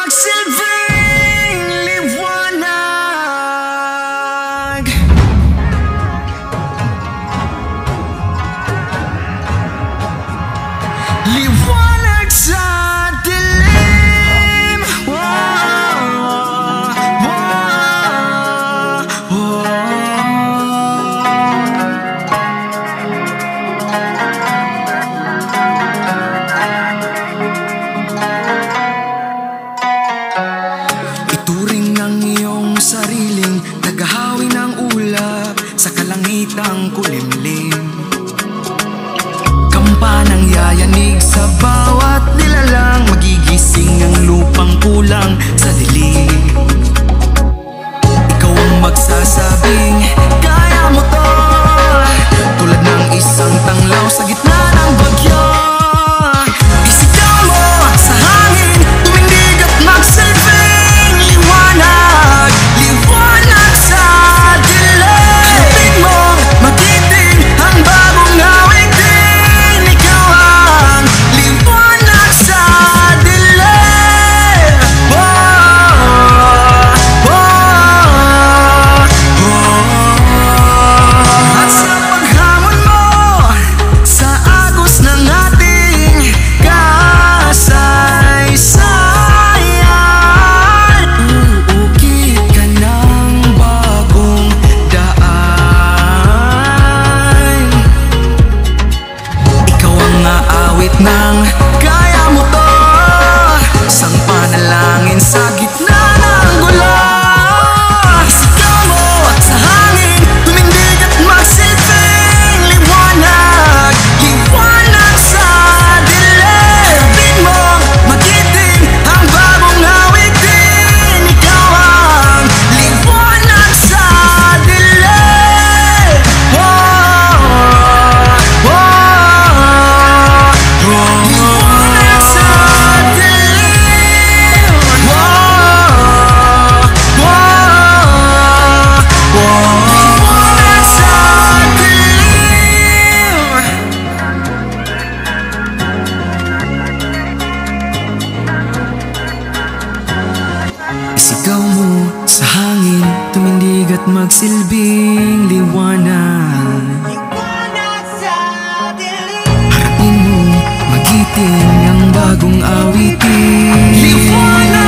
magsilbing liwanag. Liwanag sa dilim. Ituring ang iyong sariling tagahawi ng ulap sa kalangitang kulimlim. Kampanang yayanig sa bawat nilalang, magigising ang lupang kulang sa dilim. Ikaw ang magsasabing kaya mo to, tulad ng isang tanglaw sa gitna ng bagyo. Isigaw mo sa hangin, tumindig at magsilbing liwanag. Liwanag sa dilim. Harapin mo, magiting ang bagong awitin. Ikaw ang liwanag sa dilim. At sa paghamon mo sa agos ng ating kasaysayan, uukit ka ng bagong daan. Ikaw ang aawit ng kaya mo to, isang panalangin sa gitna ng gulo. Isigaw mo sa hangin, tumindig at magsilbing liwanag. Liwanag sa dilim. Harapin mo, magiting ang bagong awitin. Ikaw ang liwanag sa dilim. Liwanag sa dilim. Liwanag sa dilim. Isigaw mo sa hangin, tumindig at magsilbing liwanag. Liwanag sa dilim. Harapin mo, magiting ang bagong awitin. Liwanag